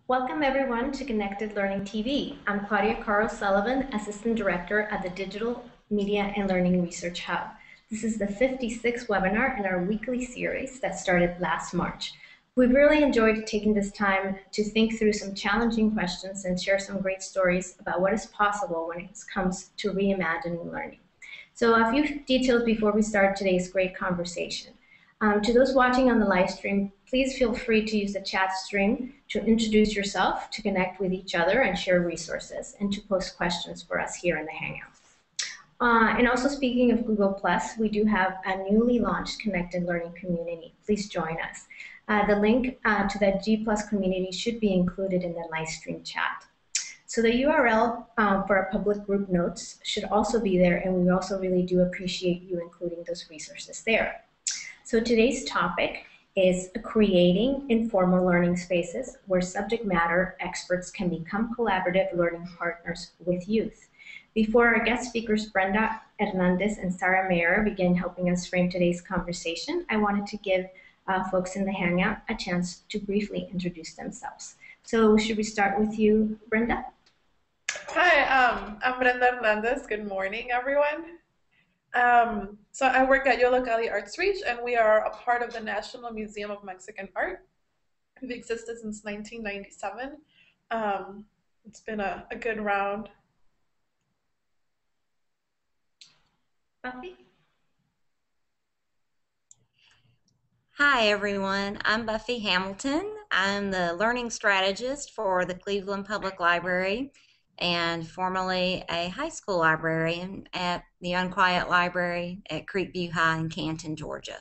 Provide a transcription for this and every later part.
Welcome everyone to Connected Learning TV. I'm Claudia Carl Sullivan, Assistant Director at the Digital Media and Learning Research Hub. This is the 56th webinar in our weekly series that started last March. We've really enjoyed taking this time to think through some challenging questions and share some great stories about what is possible when it comes to reimagining learning. So a few details before we start today's great conversation. To those watching on the live stream, please feel free to use the chat stream to introduce yourself, to connect with each other and share resources, and to post questions for us here in the Hangout. And also speaking of Google+, we do have a newly launched Connected Learning community. Please join us. The link to that G+ community should be included in the live stream chat. So the URL for our public group notes should also be there, and we also really do appreciate you including those resources there. So today's topic is creating informal learning spaces where subject matter experts can become collaborative learning partners with youth. Before our guest speakers, Brenda Hernandez and Sarah Meyer, begin helping us frame today's conversation, I wanted to give folks in the Hangout a chance to briefly introduce themselves. So should we start with you, Brenda? Hi, I'm Brenda Hernandez. Good morning, everyone. So I work at Yollocali Arts Reach, and we are a part of the National Museum of Mexican Art. We've existed since 1997. It's been a good round. Buffy? Hi, everyone. I'm Buffy Hamilton. I'm the learning strategist for the Cleveland Public Library and formerly a high school librarian at the Unquiet Library at Creekview High in Canton, Georgia.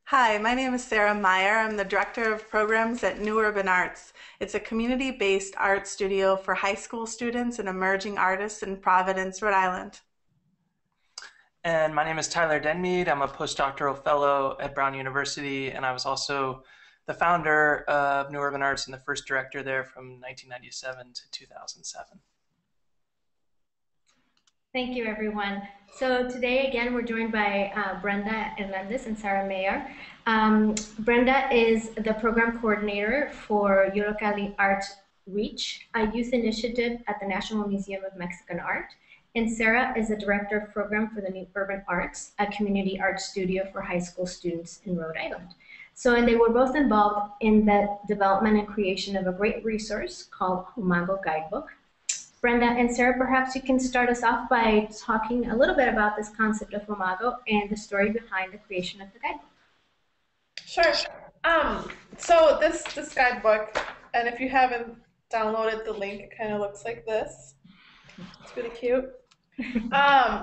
Hi, my name is Sarah Meyer. I'm the Director of Programs at New Urban Arts. It's a community-based art studio for high school students and emerging artists in Providence, Rhode Island. And my name is Tyler Denmead. I'm a postdoctoral fellow at Brown University, and I was also the founder of New Urban Arts and the first director there from 1997 to 2007. Thank you, everyone. So today, again, we're joined by Brenda Hernandez and Sarah Meyer. Brenda is the program coordinator for Yollocali Arts Reach, a youth initiative at the National Museum of Mexican Art. And Sarah is the director of program for the New Urban Arts, a community art studio for high school students in Rhode Island. And they were both involved in the development and creation of a great resource called HOMAGO Guidebook. Brenda and Sarah, perhaps you can start us off by talking a little bit about this concept of HOMAGO and the story behind the creation of the guidebook. Sure. So this guidebook, and if you haven't downloaded the link, it kind of looks like this. It's really cute.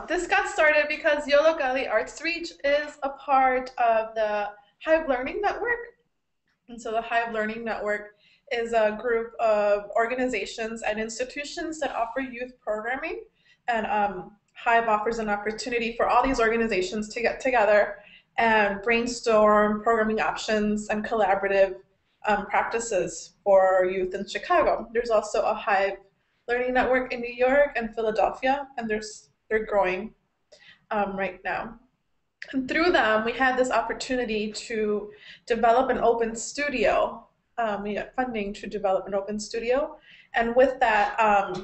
This got started because Yollocali Arts Reach is a part of the Hive Learning Network. And so the Hive Learning Network is a group of organizations and institutions that offer youth programming. And Hive offers an opportunity for all these organizations to get together and brainstorm programming options and collaborative practices for youth in Chicago. There's also a Hive Learning Network in New York and Philadelphia, and they're growing right now. And through them, we had this opportunity to develop an open studio. We got funding to develop an open studio. And with that,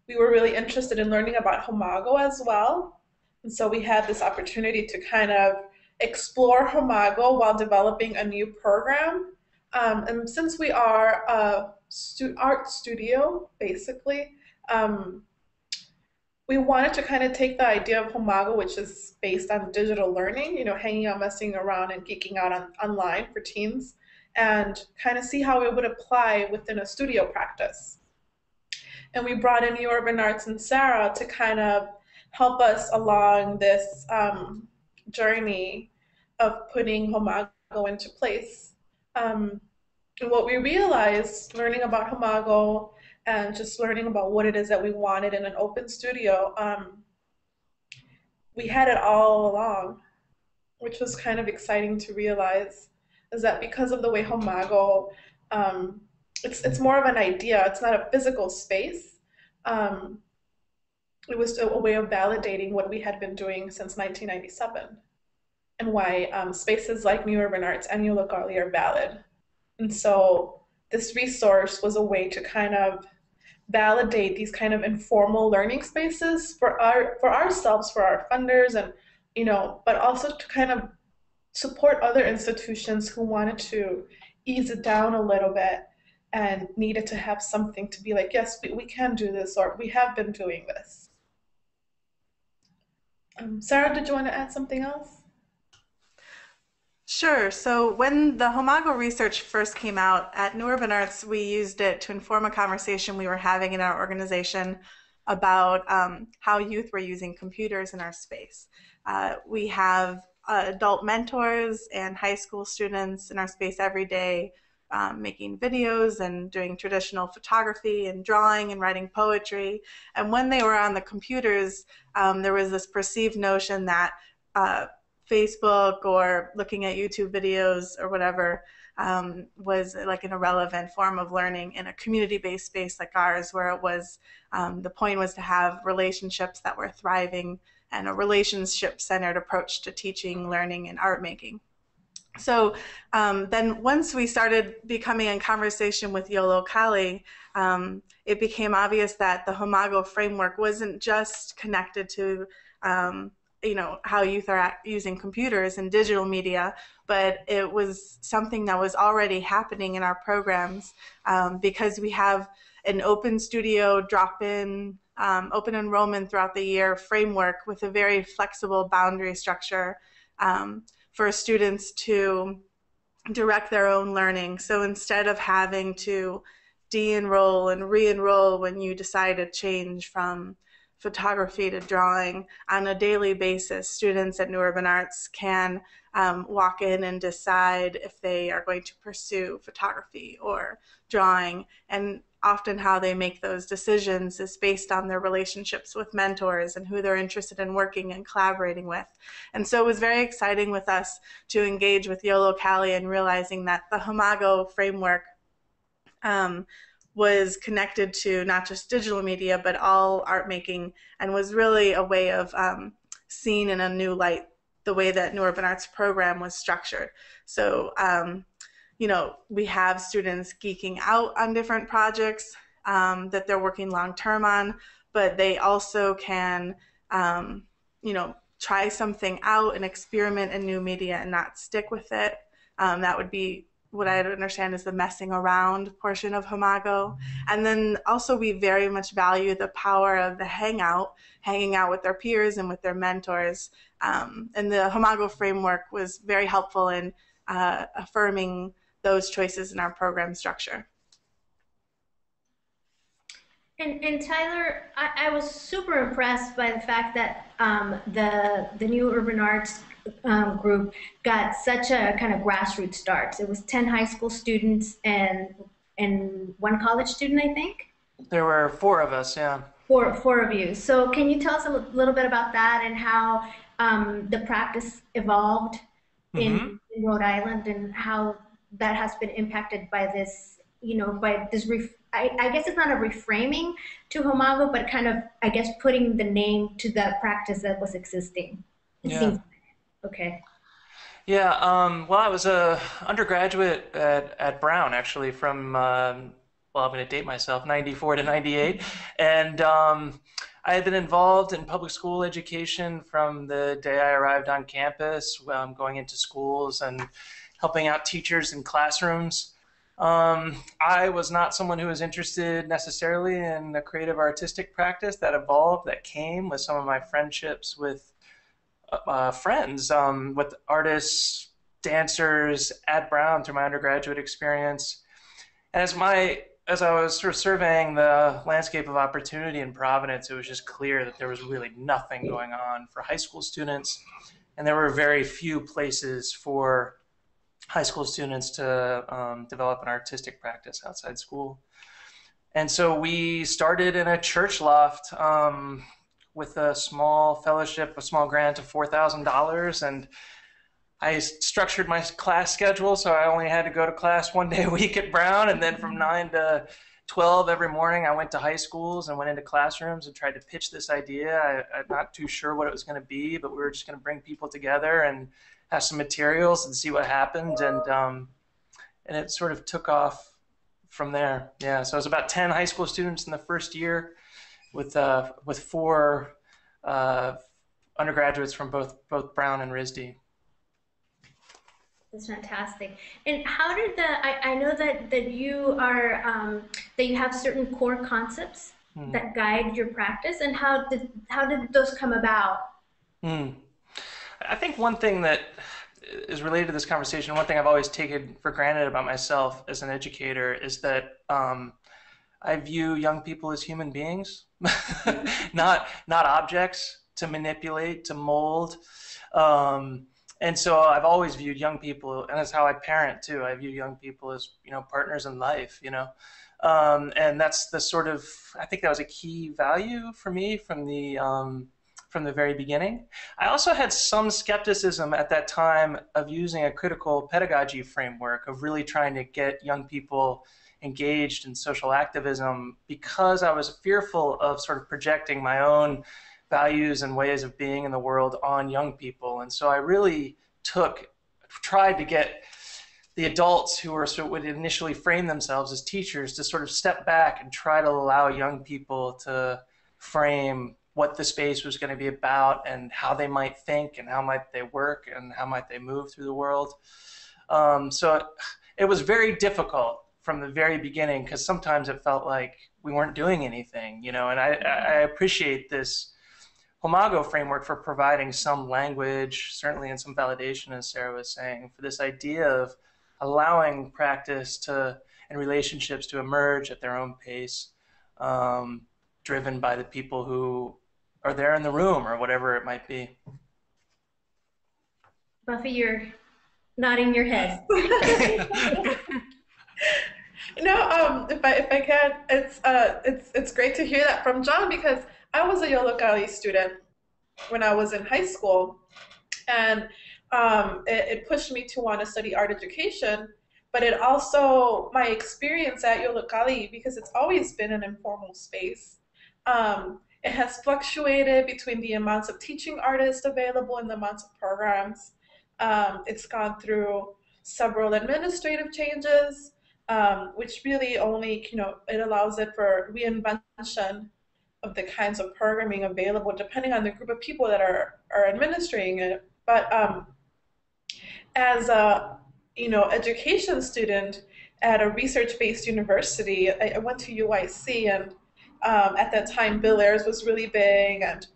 we were really interested in learning about HOMAGO as well. And so we had this opportunity to kind of explore HOMAGO while developing a new program. And since we are a art studio, basically, we wanted to kind of take the idea of HOMAGO, which is based on digital learning, hanging out, messing around, and geeking out online for teens, and kind of see how it would apply within a studio practice. And we brought in New Urban Arts and Sarah to kind of help us along this journey of putting HOMAGO into place. And what we realized, learning about HOMAGO and just learning about what it is that we wanted in an open studio, we had it all along, which was kind of exciting to realize, is that because of the way HOMAGO, it's more of an idea, it's not a physical space. It was a way of validating what we had been doing since 1997. and why spaces like New Urban Arts and Yollocali are valid. And so this resource was a way to kind of validate these kind of informal learning spaces for ourselves, for our funders, and but also to kind of support other institutions who wanted to ease it down a little bit and needed to have something to be like, yes, we can do this, or we have been doing this. Sarah, did you want to add something else? Sure. So when the HOMAGO research first came out at New Urban Arts, we used it to inform a conversation we were having in our organization about how youth were using computers in our space. We have adult mentors and high school students in our space every day, making videos and doing traditional photography and drawing and writing poetry. And when they were on the computers, there was this perceived notion that Facebook or looking at YouTube videos or whatever was like an irrelevant form of learning in a community-based space like ours, where it was the point was to have relationships that were thriving and a relationship-centered approach to teaching, learning, and art making. So then once we started becoming in conversation with Yollocali, it became obvious that the HOMAGO framework wasn't just connected to how youth are using computers and digital media, but it was something that was already happening in our programs because we have an open studio, drop-in, open enrollment throughout the year framework with a very flexible boundary structure for students to direct their own learning. So instead of having to de-enroll and re-enroll when you decide to change from photography to drawing on a daily basis, students at New Urban Arts can walk in and decide if they are going to pursue photography or drawing. And often how they make those decisions is based on their relationships with mentors and who they're interested in working and collaborating with. And so it was very exciting with us to engage with Yollocali and realizing that the HOMAGO framework was connected to not just digital media, but all art making, and was really a way of seeing in a new light the way that New Urban Arts program was structured. So, we have students geeking out on different projects that they're working long-term on, but they also can, try something out and experiment in new media and not stick with it. That would be what I understand is the messing around portion of HOMAGO. And then also we very much value the power of the hanging out with their peers and with their mentors. And the HOMAGO framework was very helpful in affirming those choices in our program structure. And Tyler, I was super impressed by the fact that the New Urban Arts group got such a kind of grassroots start. It was 10 high school students and one college student, I think. There were 4 of us, yeah. Four of you. So can you tell us a little bit about that and how the practice evolved in Rhode Island and how that has been impacted by this, by this, I guess it's not a reframing to HOMAGO, but kind of, I guess, putting the name to the practice that was existing. It seems okay. Yeah, well, I was a undergraduate at Brown, actually, from, well, I'm going to date myself, 94 to 98. And I had been involved in public school education from the day I arrived on campus, going into schools and helping out teachers in classrooms. I was not someone who was interested necessarily in the creative artistic practice that evolved, that came with some of my friendships with friends, with artists, dancers at Brown through my undergraduate experience. And as I was sort of surveying the landscape of opportunity in Providence, it was just clear that there was really nothing going on for high school students, and there were very few places for high school students to develop an artistic practice outside school. And so we started in a church loft with a small fellowship, a small grant of $4,000, and I structured my class schedule so I only had to go to class 1 day a week at Brown, and then from 9 to 12 every morning, I went to high schools and went into classrooms and tried to pitch this idea. I'm not too sure what it was going to be, but we were just going to bring people together and have some materials and see what happened. And it sort of took off from there. Yeah, so it was about 10 high school students in the first year with 4 undergraduates from both Brown and RISD. That's fantastic. And how did I know that you are that you have certain core concepts that guide your practice, and how did those come about? I think one thing that is related to this conversation, one thing I've always taken for granted about myself as an educator is that I view young people as human beings, not objects to manipulate, to mold. And so I've always viewed young people, and that's how I parent too. I view young people as, partners in life, and that's the sort of, I think that was a key value for me from the very beginning. I also had some skepticism at that time of using a critical pedagogy framework, of really trying to get young people engaged in social activism, because I was fearful of sort of projecting my own values and ways of being in the world on young people. And so I really tried to get the adults who would initially frame themselves as teachers to sort of step back and try to allow young people to frame what the space was going to be about and how they might think and how might they work and how might they move through the world. So it was very difficult from the very beginning, because sometimes it felt like we weren't doing anything, and I appreciate this HOMAGO framework for providing some language, certainly, and some validation, as Sarah was saying, for this idea of allowing practice and relationships to emerge at their own pace, driven by the people who are there in the room or whatever it might be. Buffy, you're nodding your head. No, if I can, it's great to hear that from John, because I was a Yollocali student when I was in high school, and it pushed me to want to study art education. But it also, my experience at Yollocali, because it's always been an informal space, it has fluctuated between the amounts of teaching artists available and the amounts of programs. It's gone through several administrative changes, which really only, it allows it for reinvention of the kinds of programming available depending on the group of people that are administering it. But as a education student at a research-based university, I went to UIC, and at that time Bill Ayers was really big, and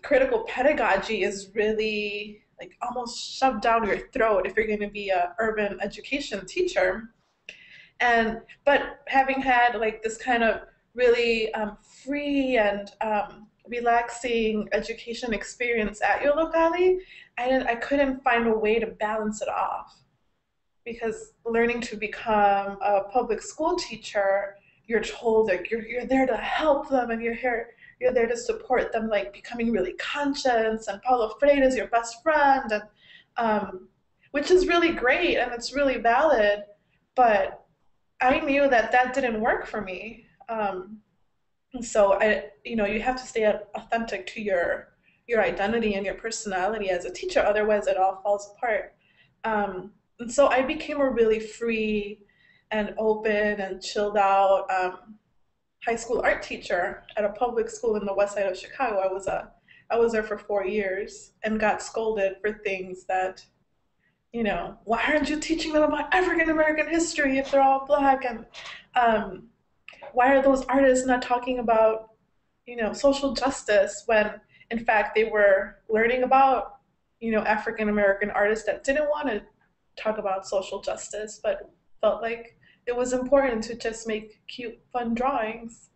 critical pedagogy is really like almost shoved down your throat if you're going to be an urban education teacher. But having had like this kind of really free and relaxing education experience at Yollocali, I couldn't find a way to balance it off, because learning to become a public school teacher, you're told that you're there to help them, and you're there to support them, like becoming really conscious, and Paulo Freire is your best friend, and which is really great and it's really valid, but I knew that didn't work for me. And so you have to stay authentic to your identity and your personality as a teacher, otherwise it all falls apart. And so I became a really free and open and chilled out high school art teacher at a public school in the west side of Chicago. I was there for 4 years and got scolded for things that, why aren't you teaching them about African American history if they're all Black? And why are those artists not talking about, social justice, when in fact they were learning about, African American artists that didn't want to talk about social justice, but felt like it was important to just make cute, fun drawings.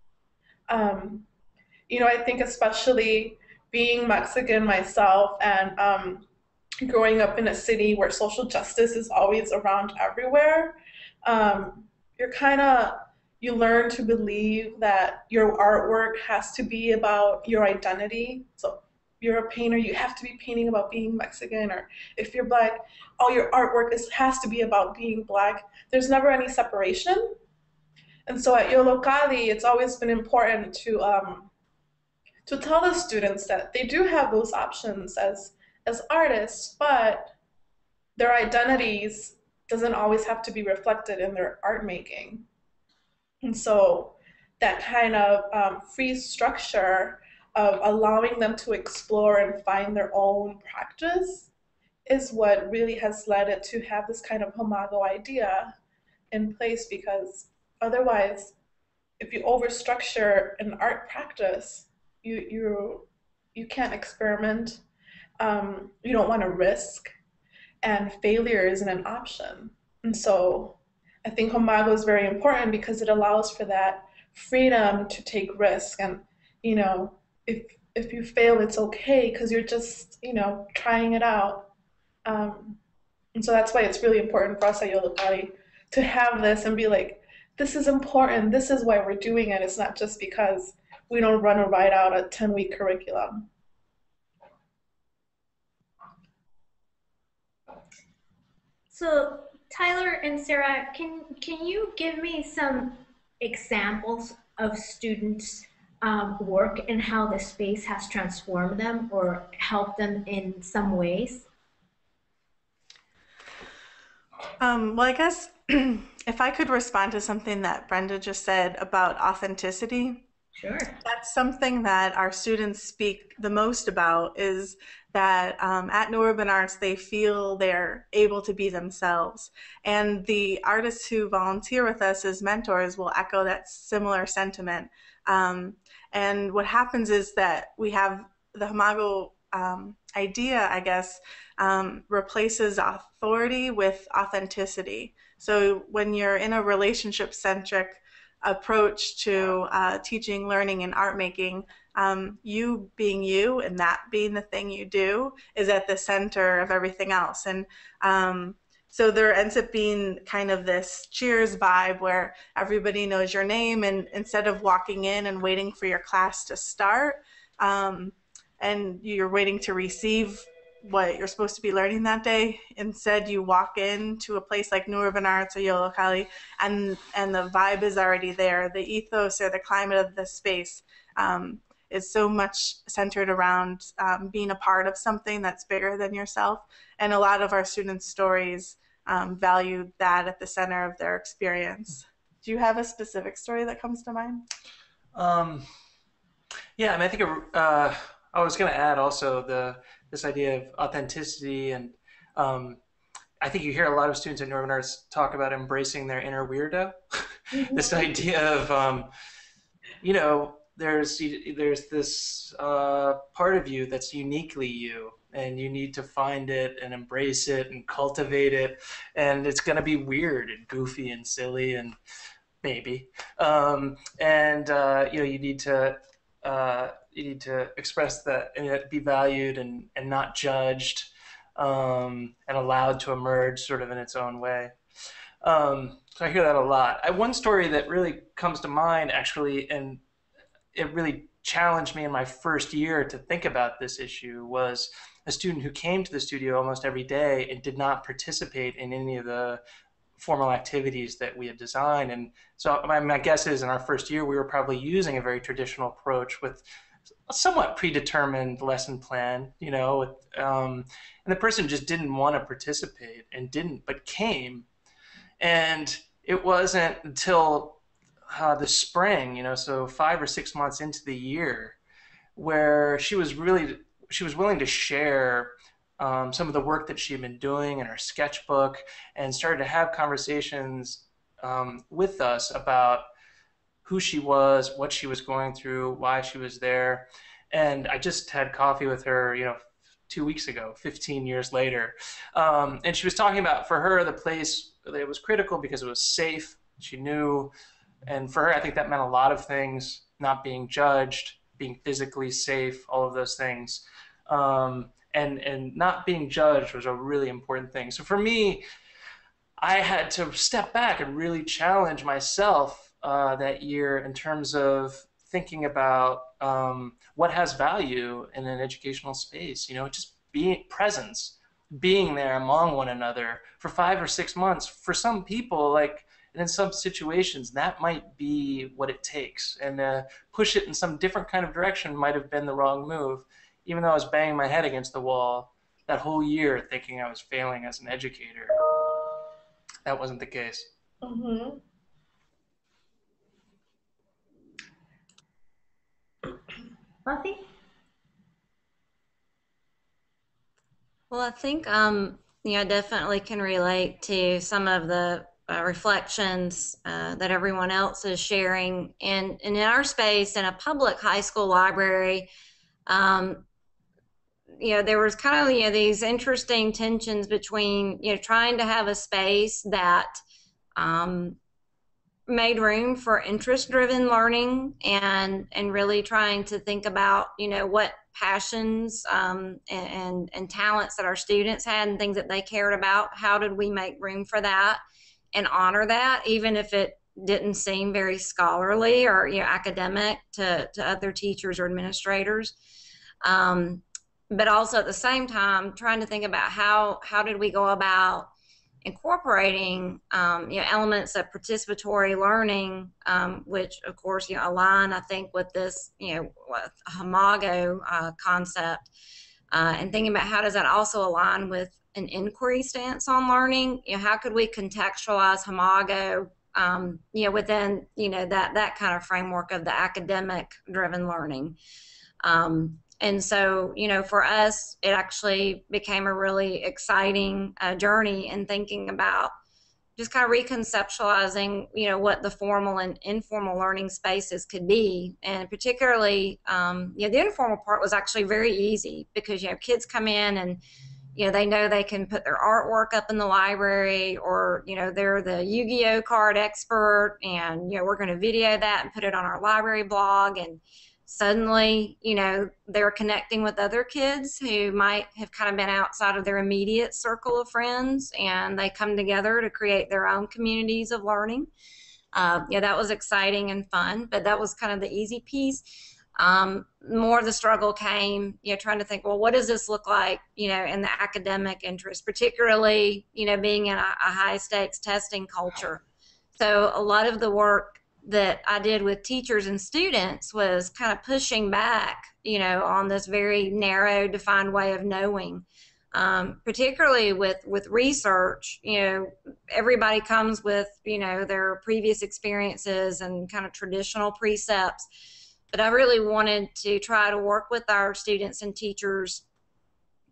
I think especially being Mexican myself and growing up in a city where social justice is always around everywhere, you learn to believe that your artwork has to be about your identity. So you're a painter, you have to be painting about being Mexican, or if you're Black, all your artwork has to be about being Black. There's never any separation. And so at Yollocali, it's always been important to tell the students that they do have those options as artists, but their identities doesn't always have to be reflected in their art making. And so that kind of free structure of allowing them to explore and find their own practice is what really has led it to have this kind of HOMAGO idea in place, because otherwise, if you overstructure an art practice, you can't experiment. You don't want to risk, and failure isn't an option. And so I think HOMAGO is very important because it allows for that freedom to take risk. And if you fail, it's okay because you're just trying it out. And so that's why it's really important for us at Yollocali to have this and be like, this is important. This is why we're doing it. It's not just because we don't run or write out a 10-week curriculum. So Tyler and Sarah, can you give me some examples of students' work and how the space has transformed them or helped them in some ways? Well, I guess if I could respond to something that Brenda just said about authenticity, Sure. that's something that our students speak the most about, is that at New Urban Arts, they feel they're able to be themselves. And the artists who volunteer with us as mentors will echo that similar sentiment. And what happens is that we have the HOMAGO idea, I guess, replaces authority with authenticity. So when you're in a relationship-centric approach to teaching, learning, and art making, you being you and that being the thing you do is at the center of everything else. And so there ends up being kind of this Cheers vibe where everybody knows your name, and instead of walking in and waiting for your class to start, and you're waiting to receive what you're supposed to be learning that day, instead you walk into a place like New Urban Arts or Yollocali, and the vibe is already there. The ethos or the climate of the space is so much centered around being a part of something that's bigger than yourself. And a lot of our students' stories value that at the center of their experience. Do you have a specific story that comes to mind? Yeah, I mean, I think I was going to add also this idea of authenticity, and I think you hear a lot of students at New Urban Arts talk about embracing their inner weirdo. This idea of, there's this part of you that's uniquely you, and you need to find it and embrace it and cultivate it, and it's going to be weird and goofy and silly and maybe, you need to express that and be valued and not judged, and allowed to emerge sort of in its own way. So I hear that a lot. One story that really comes to mind, actually, and it really challenged me in my first year to think about this issue, was a student who came to the studio almost every day and did not participate in any of the formal activities that we had designed. And so my guess is in our first year, we were probably using a very traditional approach with a somewhat predetermined lesson plan, and the person just didn't want to participate and but came. And it wasn't until the spring, so 5 or 6 months into the year, where she was willing to share some of the work that she had been doing in her sketchbook, and started to have conversations with us about who she was, what she was going through, why she was there. And I just had coffee with her, 2 weeks ago, 15 years later. And she was talking about, for her, the place, it was critical because it was safe, she knew. And for her, I think that meant a lot of things: not being judged, being physically safe, all of those things. And not being judged was a really important thing. So for me, I had to step back and really challenge myself that year in terms of thinking about what has value in an educational space. Just being presence, being there among one another for 5 or 6 months. For some people, like, And in some situations, that might be what it takes. And push it in some different kind of direction might have been the wrong move, even though I was banging my head against the wall that whole year thinking I was failing as an educator. That wasn't the case. Mm-hmm. Buffy? Well, I think I definitely can relate to some of the reflections that everyone else is sharing. And in our space, in a public high school library, there was kind of these interesting tensions between trying to have a space that made room for interest-driven learning and really trying to think about what passions and talents that our students had and things that they cared about. How did we make room for that and honor that, even if it didn't seem very scholarly or academic to other teachers or administrators, but also at the same time trying to think about how did we go about incorporating elements of participatory learning, which of course align, I think, with this with HOMAGO concept, and thinking about how does that also align with an inquiry stance on learning. How could we contextualize HOMAGO within that kind of framework of the academic driven learning. And so, for us, it actually became a really exciting journey in thinking about just kind of reconceptualizing, what the formal and informal learning spaces could be. And particularly, the informal part was actually very easy because, kids come in and, they know they can put their artwork up in the library, or, they're the Yu-Gi-Oh card expert, and, we're going to video that and put it on our library blog. And suddenly, they're connecting with other kids who might have kind of been outside of their immediate circle of friends, and they come together to create their own communities of learning. That was exciting and fun, but that was kind of the easy piece. More of the struggle came, trying to think, well, what does this look like, in the academic interest, particularly, being in a high stakes testing culture. So a lot of the work that I did with teachers and students was kind of pushing back, on this very narrow, defined way of knowing. Particularly with research, everybody comes with, their previous experiences and kind of traditional precepts. But I really wanted to try to work with our students and teachers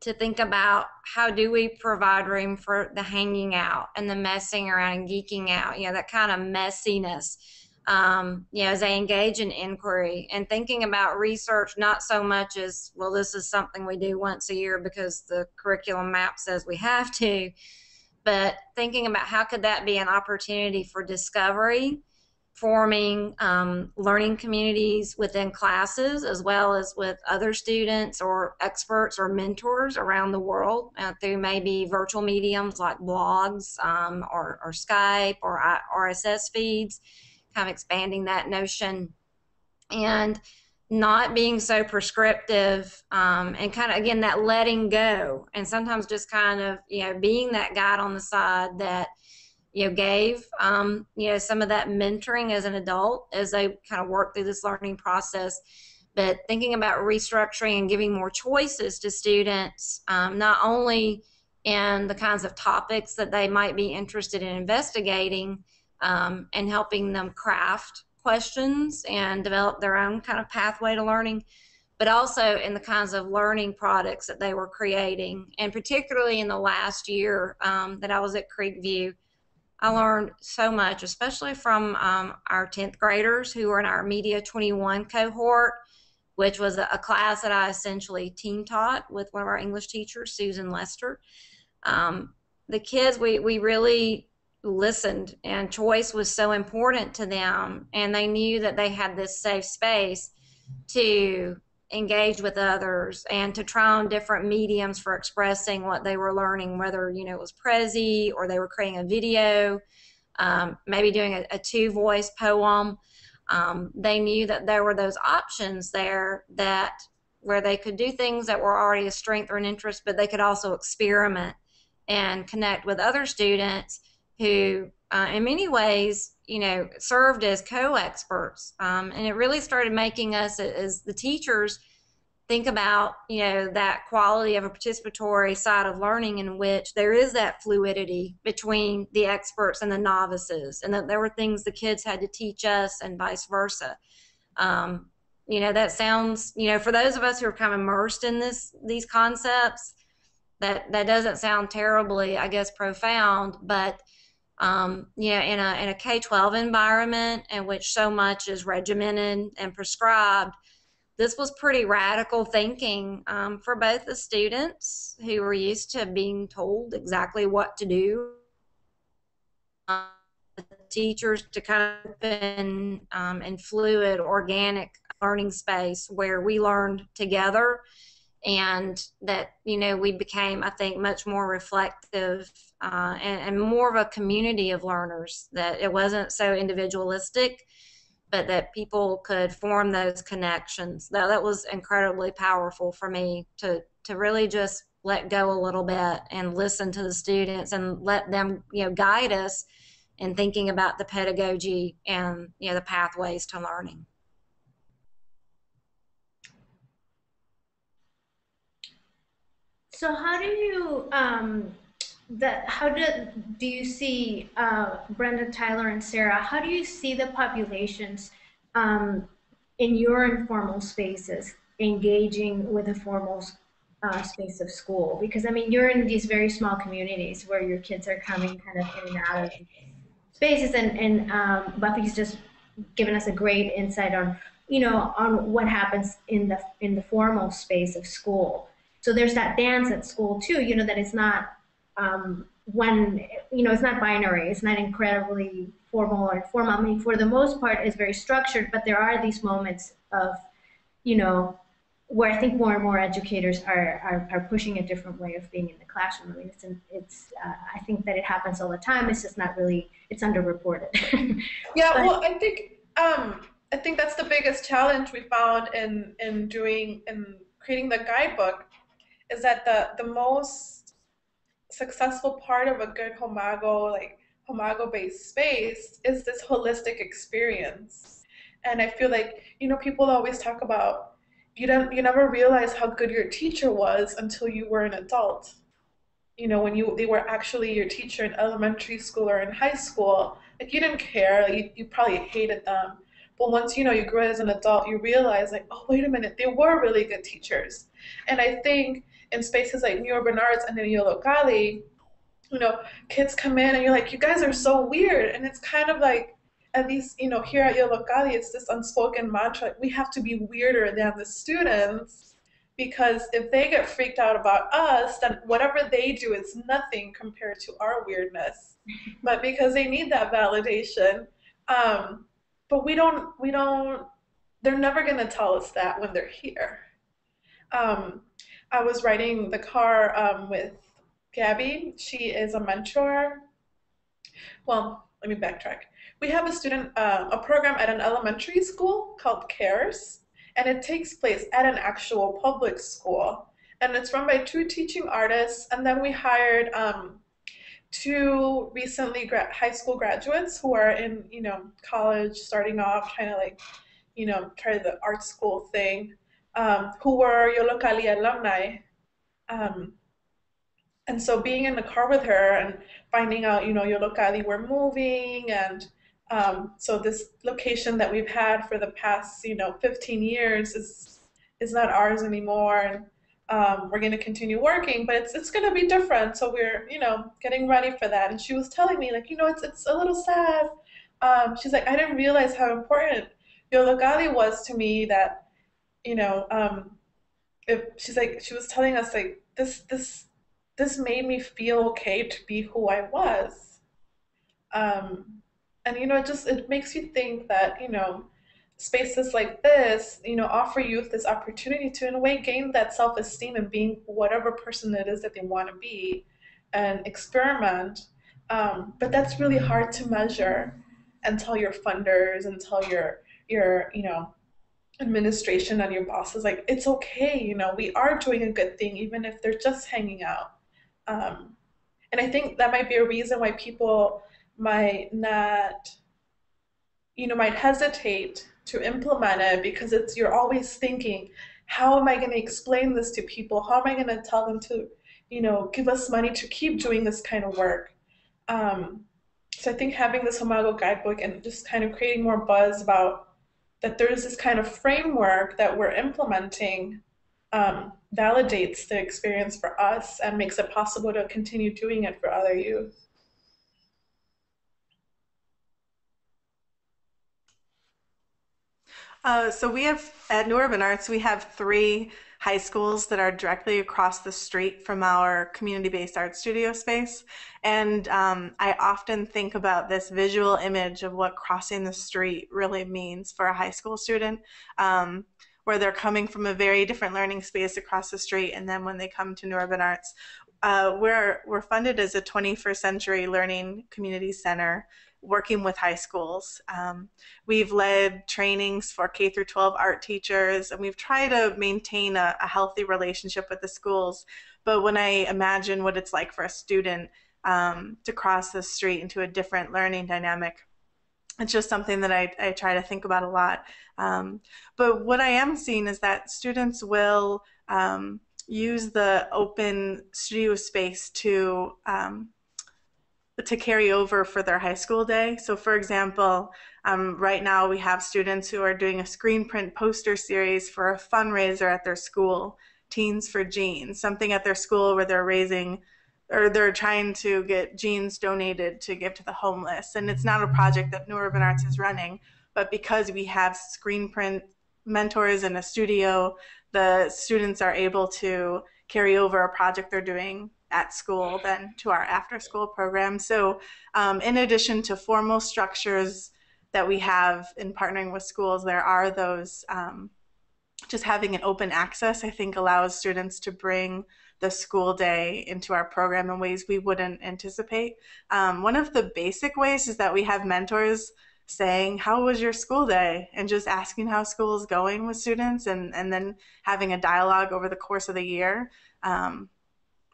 to think about how do we provide room for the hanging out and the messing around and geeking out, that kind of messiness. As they engage in inquiry and thinking about research, not so much as, well, this is something we do once a year because the curriculum map says we have to, but thinking about how could that be an opportunity for discovery, forming learning communities within classes, as well as with other students or experts or mentors around the world through maybe virtual mediums like blogs or Skype or RSS feeds. Kind of expanding that notion and not being so prescriptive, and kind of, again, that letting go, and sometimes just kind of, being that guide on the side that, gave, some of that mentoring as an adult as they kind of work through this learning process, but thinking about restructuring and giving more choices to students, not only in the kinds of topics that they might be interested in investigating, and helping them craft questions and develop their own kind of pathway to learning, but also in the kinds of learning products that they were creating. And particularly in the last year that I was at Creekview, I learned so much, especially from our 10th graders who were in our Media 21 cohort, which was a class that I essentially team taught with one of our English teachers, Susan Lester. The kids, we really listened, and choice was so important to them, and they knew that they had this safe space to engage with others and to try on different mediums for expressing what they were learning, whether it was Prezi or they were creating a video, maybe doing a two-voice poem. They knew that there were those options there where they could do things that were already a strength or an interest, but they could also experiment and connect with other students who in many ways, served as co-experts. And it really started making us, as the teachers, think about, that quality of a participatory side of learning in which there is that fluidity between the experts and the novices, and that there were things the kids had to teach us and vice versa. That sounds, for those of us who are kind of immersed in these concepts, that doesn't sound terribly, I guess, profound, but in a K-12 environment in which so much is regimented and prescribed, this was pretty radical thinking for both the students who were used to being told exactly what to do, the teachers to kind of open and fluid, organic learning space where we learned together, and that we became, I think, much more reflective and more of a community of learners, that it wasn't so individualistic, but that people could form those connections. That was incredibly powerful for me to really just let go a little bit and listen to the students and let them guide us in thinking about the pedagogy and the pathways to learning. So how do you do you see, Brenda, Tyler, and Sarah, how do you see the populations in your informal spaces engaging with the formal space of school? Because I mean, you're in these very small communities where your kids are coming kind of in and out of spaces, and Buffy's just given us a great insight on on what happens in the formal space of school. So there's that dance at school too, that it's not it's not binary, it's not incredibly formal or informal. I mean, for the most part, it's very structured, but there are these moments of, where I think more and more educators are pushing a different way of being in the classroom. I mean, I think that it happens all the time. It's just not really, it's underreported. Yeah, well, I think that's the biggest challenge we found in creating the guidebook, is that the most successful part of a good HOMAGO-based space is this holistic experience. And I feel like, people always talk about, you never realize how good your teacher was until you were an adult. When they were actually your teacher in elementary school or in high school, like, you didn't care, you probably hated them. But once you grew as an adult, you realize, like, oh, wait a minute, they were really good teachers. And I think in spaces like New Urban Arts and in Yollocali, kids come in and you're like, you guys are so weird. And it's kind of like, at least, here at Yollocali, it's this unspoken mantra, we have to be weirder than the students, because if they get freaked out about us, then whatever they do is nothing compared to our weirdness. But because they need that validation, but we don't, they're never gonna tell us that when they're here. I was riding the car with Gabby. She is a mentor. Well, let me backtrack. We have a program at an elementary school called CARES, and it takes place at an actual public school. And it's run by 2 teaching artists, and then we hired 2 recently high school graduates who are in, college, starting off, trying to try the art school thing, who were Yollocali alumni. And so being in the car with her and finding out, Yollocali we're moving, and so this location that we've had for the past, 15 years is not ours anymore, and we're going to continue working, but it's going to be different. So we're, getting ready for that. And she was telling me, like, it's a little sad. She's like, I didn't realize how important Yollocali was to me, that, she was telling us, like, this made me feel okay to be who I was. And, it makes you think that, spaces like this, offer youth this opportunity to, in a way, gain that self-esteem and being whatever person it is that they want to be and experiment. But that's really hard to measure and tell your funders and tell your administration and your bosses, like, it's okay, we are doing a good thing, even if they're just hanging out. And I think that might be a reason why people might not, might hesitate to implement it because you're always thinking, how am I going to explain this to people? How am I going to tell them to, give us money to keep doing this kind of work? So I think having this HOMAGO guidebook and just kind of creating more buzz about that there is this kind of framework that we're implementing validates the experience for us and makes it possible to continue doing it for other youth. So we have, at New Urban Arts, we have 3 high schools that are directly across the street from our community-based art studio space. And I often think about this visual image of what crossing the street really means for a high school student, where they're coming from a very different learning space across the street. And then when they come to New Urban Arts, we're funded as a 21st century learning community center working with high schools. We've led trainings for K through 12 art teachers, and we've tried to maintain a healthy relationship with the schools. But when I imagine what it's like for a student to cross the street into a different learning dynamic, it's just something that I try to think about a lot. But what I am seeing is that students will use the open studio space to carry over for their high school day. So for example, right now we have students who are doing a screen print poster series for a fundraiser at their school, Teens for Jeans, something at their school where they're raising, or they're trying to get jeans donated to give to the homeless. And it's not a project that New Urban Arts is running, but because we have screen print mentors in a studio, the students are able to carry over a project they're doing at school then to our after school program. So in addition to formal structures that we have in partnering with schools, there are those, just having an open access, I think, allows students to bring the school day into our program in ways we wouldn't anticipate. One of the basic ways is that we have mentors saying, how was your school day? And just asking how school is going with students, and then having a dialogue over the course of the year.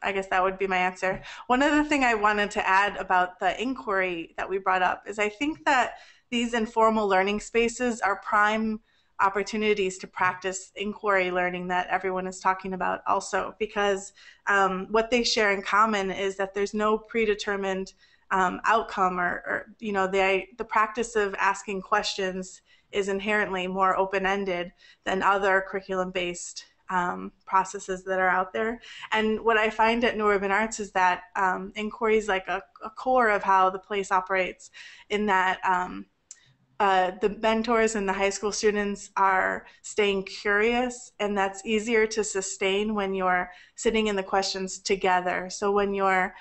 I guess that would be my answer. One other thing I wanted to add about the inquiry that we brought up is I think that these informal learning spaces are prime opportunities to practice inquiry learning that everyone is talking about also, because what they share in common is that there's no predetermined outcome, or the practice of asking questions is inherently more open-ended than other curriculum-based processes that are out there. And what I find at New Urban Arts is that inquiry is like a core of how the place operates, in that the mentors and the high school students are staying curious, and that's easier to sustain when you're sitting in the questions together. So when you're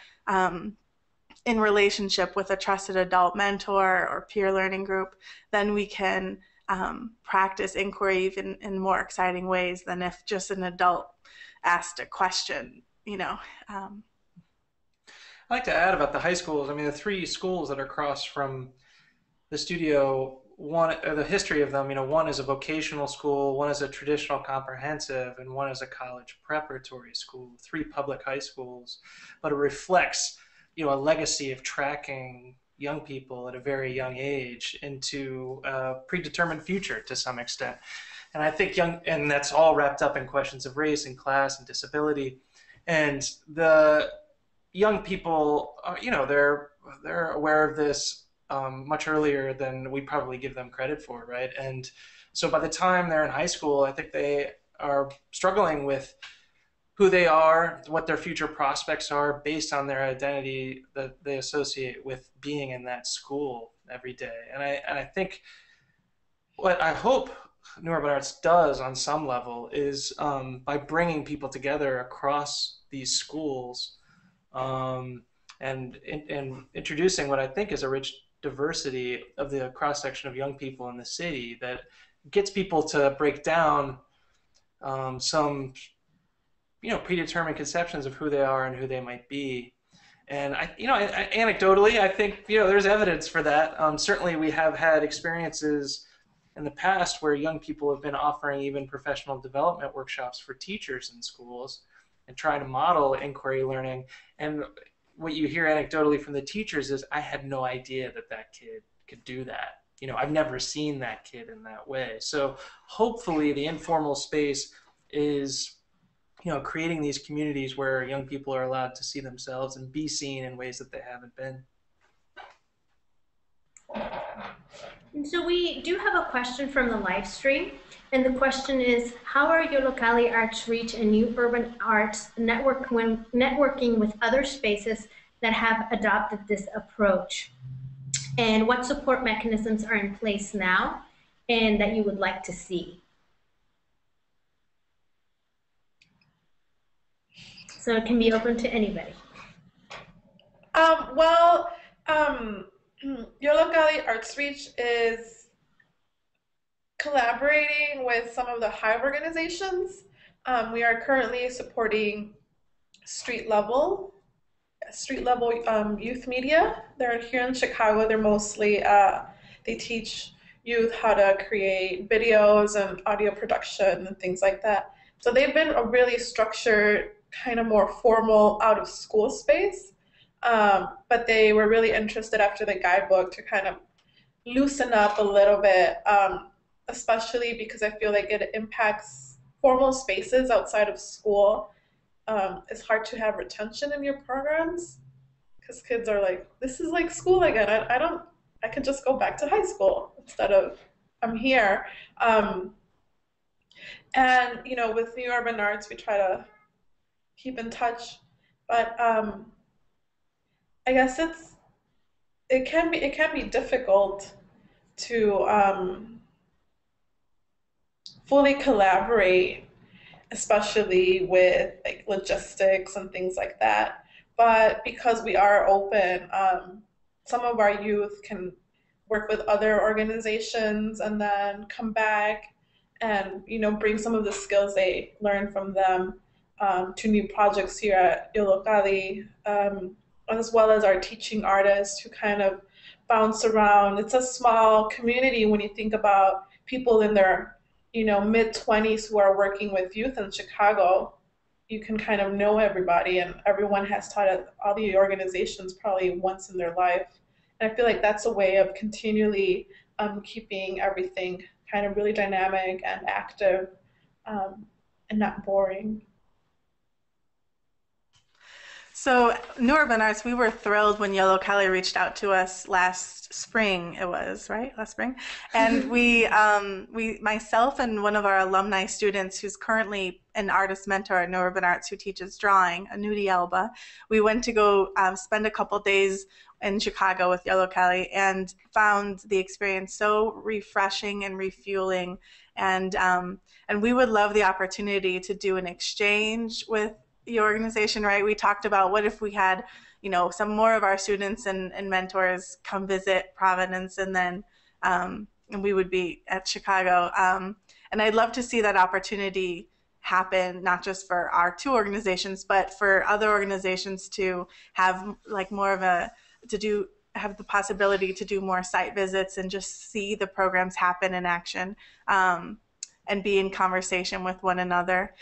in relationship with a trusted adult mentor or peer learning group, then we can practice inquiry even in more exciting ways than if just an adult asked a question, I'd like to add about the high schools. I mean, the 3 schools that are across from the studio, the history of them, one is a vocational school, one is a traditional comprehensive, and one is a college preparatory school, 3 public high schools, but it reflects, a legacy of tracking young people at a very young age into a predetermined future to some extent. And I think and that's all wrapped up in questions of race and class and disability. And the young people, they're aware of this much earlier than we probably give them credit for, right? And so by the time they're in high school, I think they are struggling with who they are, what their future prospects are based on their identity that they associate with being in that school every day. And I think what I hope New Urban Arts does on some level is by bringing people together across these schools and introducing what I think is a rich diversity of the cross-section of young people in the city that gets people to break down some predetermined conceptions of who they are and who they might be. And anecdotally, I think there's evidence for that. Certainly, we have had experiences in the past where young people have been offering even professional development workshops for teachers in schools and trying to model inquiry learning. And what you hear anecdotally from the teachers is, I had no idea that that kid could do that. You know, I've never seen that kid in that way. So hopefully the informal space is, you know, creating these communities where young people are allowed to see themselves and be seen in ways that they haven't been. And so we do have a question from the live stream, and the question is, how are Yollocali Arts Reach and New Urban Arts networking with other spaces that have adopted this approach? And what support mechanisms are in place now and that you would like to see? So it can be open to anybody. Yollocali Arts Reach is collaborating with some of the Hive organizations. We are currently supporting street level youth media. They're here in Chicago. They're mostly, they teach youth how to create videos and audio production and things like that. So they've been a really structured, kind of more formal out of school space. But they were really interested after the guidebook to kind of loosen up a little bit, especially because I feel like it impacts formal spaces outside of school. It's hard to have retention in your programs because kids are like, this is like school again. I could just go back to high school instead of I'm here. And you know, with New Urban Arts, we try to keep in touch, but I guess it can be difficult to fully collaborate, especially with like logistics and things like that. But because we are open, some of our youth can work with other organizations and then come back and, you know, bring some of the skills they learn from them to new projects here at Yollocali, as well as our teaching artists who kind of bounce around. It's a small community when you think about people in their, you know, mid-20s who are working with youth in Chicago. You can kind of know everybody, and everyone has taught at all the organizations probably once in their life. And I feel like that's a way of continually keeping everything kind of really dynamic and active and not boring. So New Urban Arts, we were thrilled when Yollocali reached out to us last spring. It was right last spring, and we, myself and one of our alumni students, who's currently an artist mentor at New Urban Arts, who teaches drawing, Anudi Elba, we went to go spend a couple days in Chicago with Yollocali and found the experience so refreshing and refueling, and we would love the opportunity to do an exchange with the organization, right? We talked about what if we had, you know, some more of our students and mentors come visit Providence, and then and we would be at Chicago. And I'd love to see that opportunity happen, not just for our two organizations, but for other organizations to have like more of a, have the possibility to do more site visits and just see the programs happen in action, and be in conversation with one another.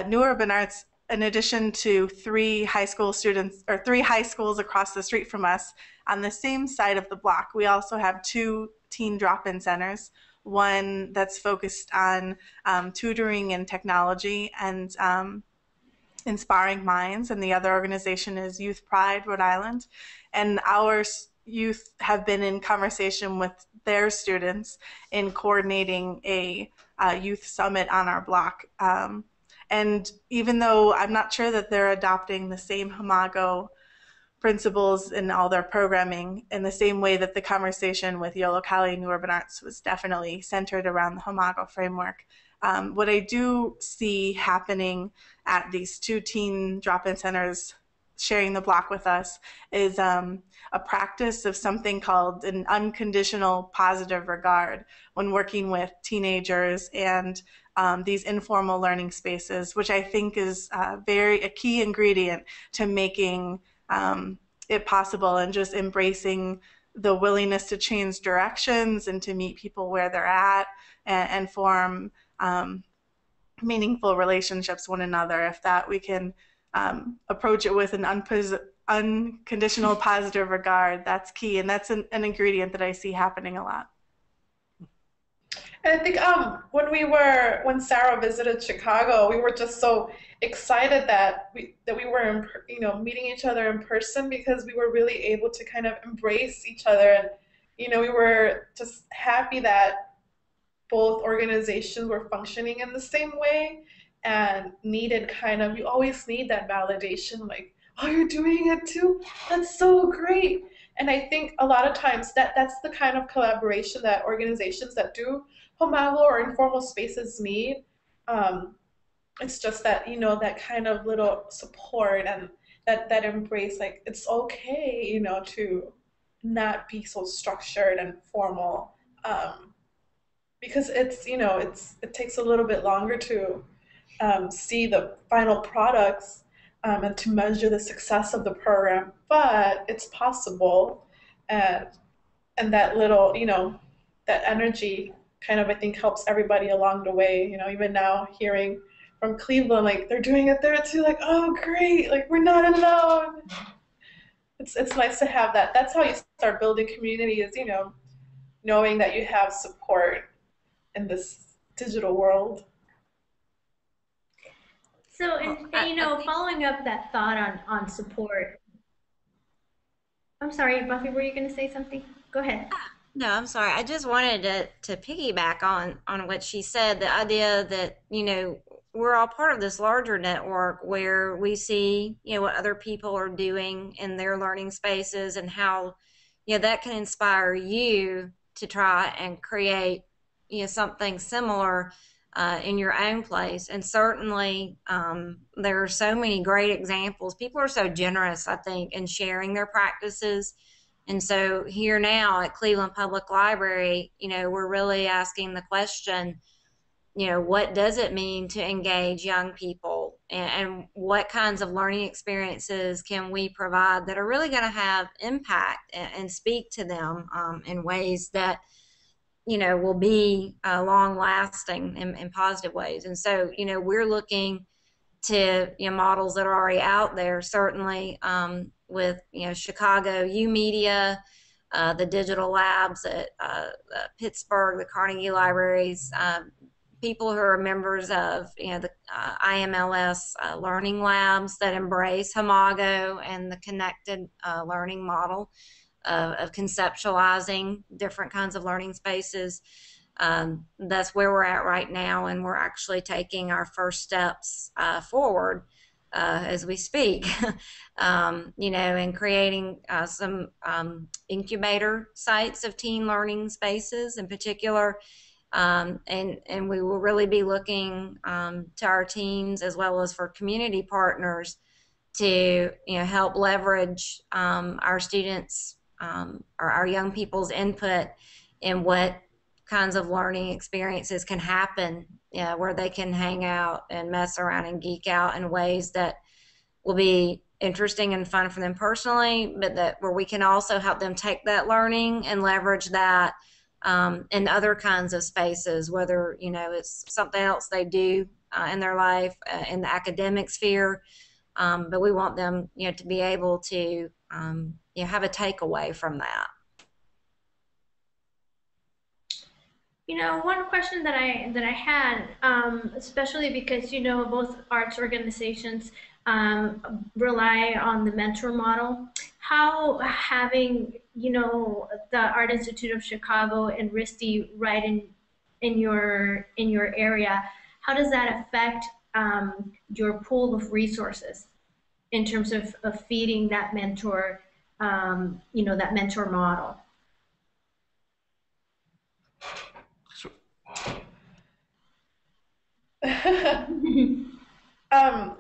New Urban Arts, in addition to 3 high school students, or 3 high schools across the street from us on the same side of the block, we also have 2 teen drop-in centers, one that's focused on tutoring and technology and inspiring minds, and the other organization is Youth Pride Rhode Island. And our youth have been in conversation with their students in coordinating a youth summit on our block. And even though I'm not sure that they're adopting the same HOMAGO principles in all their programming in the same way that the conversation with Yollocali New Urban Arts was definitely centered around the HOMAGO framework, what I do see happening at these 2 teen drop-in centers sharing the block with us is a practice of something called an unconditional positive regard when working with teenagers and these informal learning spaces, which I think is a key ingredient to making it possible, and just embracing the willingness to change directions and to meet people where they're at, and form meaningful relationships with one another. If that we can approach it with an unconditional positive regard. That's key, and that's an ingredient that I see happening a lot. And I think when Sarah visited Chicago, we were just so excited that we were meeting each other in person, because we were really able to kind of embrace each other, and we were just happy that both organizations were functioning in the same way, and you always need that validation, like, oh, you're doing it too? That's so great. And I think a lot of times that's the kind of collaboration that organizations that do HOMAGO or informal spaces need. It's just that, that kind of little support and that embrace, like, it's okay, to not be so structured and formal. Because it takes a little bit longer to see the final products and to measure the success of the program, but it's possible, and that little, that energy kind of, I think, helps everybody along the way. Even now hearing from Cleveland, like, they're doing it there too, like, oh, great, like, we're not alone. It's nice to have that. That's how you start building community, is knowing that you have support in this digital world. So, following up that thought on support. I'm sorry, Buffy, were you going to say something? Go ahead. No, I'm sorry. I just wanted to piggyback on what she said, the idea that, we're all part of this larger network where we see, what other people are doing in their learning spaces, and how, that can inspire you to try and create, something similar in your own place. And certainly there are so many great examples. People are so generous, I think, in sharing their practices. And so here now at Cleveland Public Library, we're really asking the question, what does it mean to engage young people, and what kinds of learning experiences can we provide that are really going to have impact and speak to them in ways that will be long lasting in positive ways. And so, we're looking to models that are already out there, certainly with Chicago U Media, the digital labs at Pittsburgh, the Carnegie Libraries, people who are members of the IMLS learning labs that embrace HOMAGO and the connected learning model of conceptualizing different kinds of learning spaces. That's where we're at right now, and we're actually taking our first steps forward as we speak, and creating some incubator sites of teen learning spaces in particular. And we will really be looking to our teams, as well as for community partners, to help leverage our students or our young people's input in what kinds of learning experiences can happen, where they can hang out and mess around and geek out in ways that will be interesting and fun for them personally, but where we can also help them take that learning and leverage that in other kinds of spaces, whether it's something else they do in their life in the academic sphere, but we want them to be able to have a takeaway from that. One question that I had, especially because both arts organizations rely on the mentor model. How having the Art Institute of Chicago and RISD right in your area, how does that affect your pool of resources in terms of feeding that mentor, that mentor model?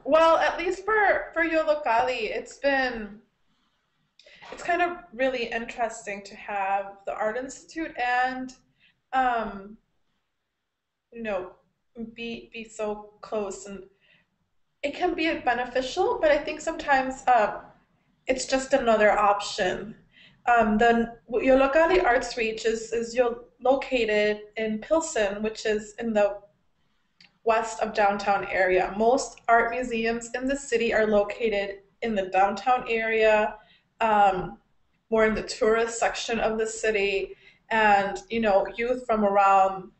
Well, at least for Yollocali, it's kind of really interesting to have the Art Institute and be so close, and it can be beneficial, but I think sometimes it's just another option. The Yollocali Arts Reach is located in Pilsen, which is in the west of downtown area. Most art museums in the city are located in the downtown area, more in the tourist section of the city, and youth from around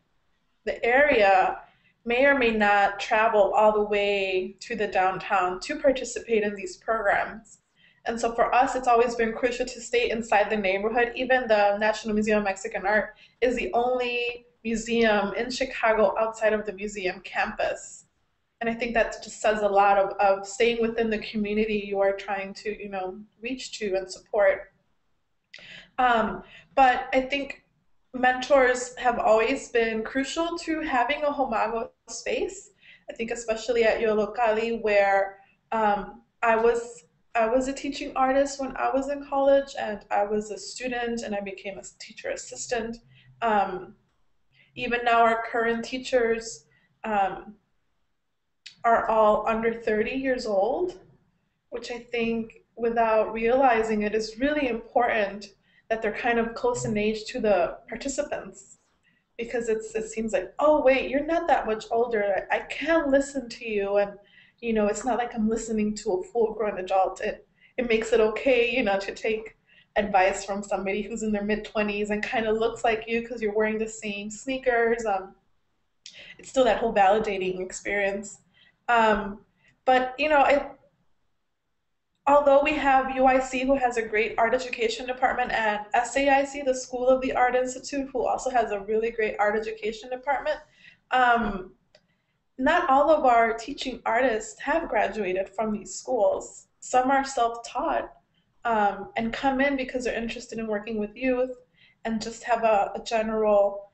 the area may or may not travel all the way to the downtown to participate in these programs. And so for us, it's always been crucial to stay inside the neighborhood. Even the National Museum of Mexican Art is the only museum in Chicago outside of the museum campus. And I think that just says a lot of staying within the community you are trying to, reach to and support. But I think mentors have always been crucial to having a HOMAGO space. I think especially at Yollocali, where I was a teaching artist when I was in college, and I was a student, and I became a teacher assistant. Even now, our current teachers are all under 30 years old, which I think, without realizing it, is really important that they're kind of close in age to the participants, because it seems like, oh wait, you're not that much older. I can listen to you, and it's not like I'm listening to a full-grown adult. It makes it okay, to take advice from somebody who's in their mid-20s and kind of looks like you because you're wearing the same sneakers. It's still that whole validating experience. But although we have UIC, who has a great art education department, and SAIC, the School of the Art Institute, who also has a really great art education department, not all of our teaching artists have graduated from these schools. Some are self-taught and come in because they're interested in working with youth and just have a general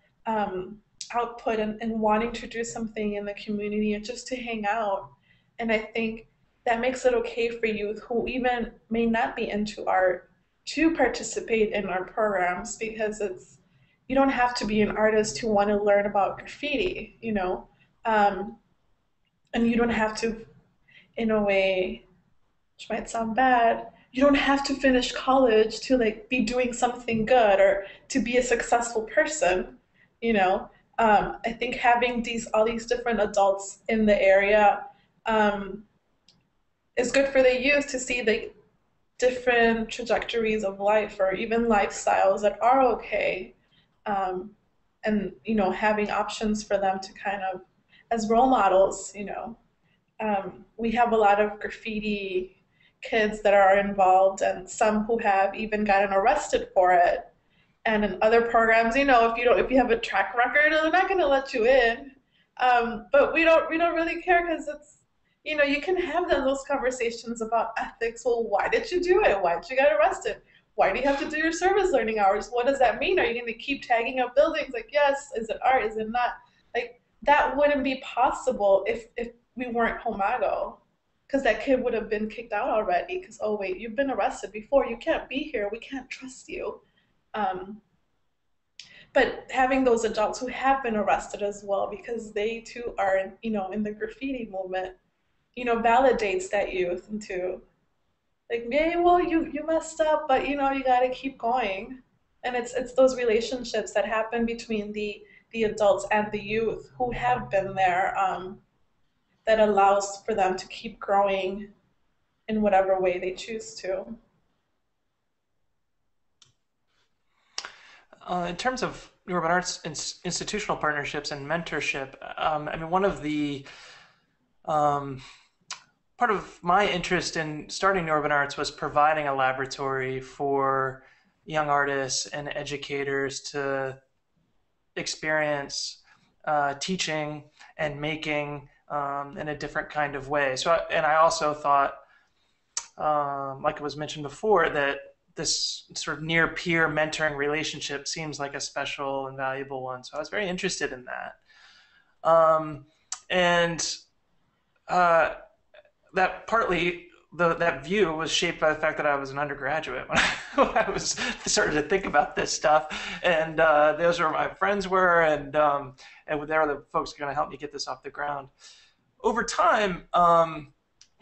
output and wanting to do something in the community and just to hang out. And I think that makes it okay for youth who even may not be into art to participate in our programs, because you don't have to be an artist to want to learn about graffiti, and you don't have to, in a way, which might sound bad, you don't have to finish college to be doing something good or to be a successful person, I think having all these different adults in the area is good for the youth to see the different trajectories of life, or even lifestyles that are okay, and having options for them to kind of, as role models. We have a lot of graffiti kids that are involved, and some who have even gotten arrested for it. And in other programs, if you have a track record, they're not going to let you in. But we don't really care, because it's, you can have those conversations about ethics. Well, why did you do it? Why did you get arrested? Why do you have to do your service learning hours? What does that mean? Are you going to keep tagging up buildings? Yes, is it art? Is it not? That wouldn't be possible if we weren't HOMAGO, because that kid would have been kicked out already, because, oh wait, you've been arrested before, you can't be here, we can't trust you. But having those adults who have been arrested as well, because they too are, in the graffiti movement, validates that youth into, yeah, well, you messed up, but you gotta keep going. And it's those relationships that happen between the adults and the youth who have been there, that allows for them to keep growing in whatever way they choose to. In terms of urban arts institutional partnerships and mentorship, one of the part of my interest in starting urban arts was providing a laboratory for young artists and educators to experience teaching and making in a different kind of way. I also thought, like it was mentioned before, that this sort of near peer mentoring relationship seems like a special and valuable one. So I was very interested in that. That partly, that view was shaped by the fact that I was an undergraduate when I was started to think about this stuff, and those were my friends were, and they were the folks who are going to help me get this off the ground. Over time,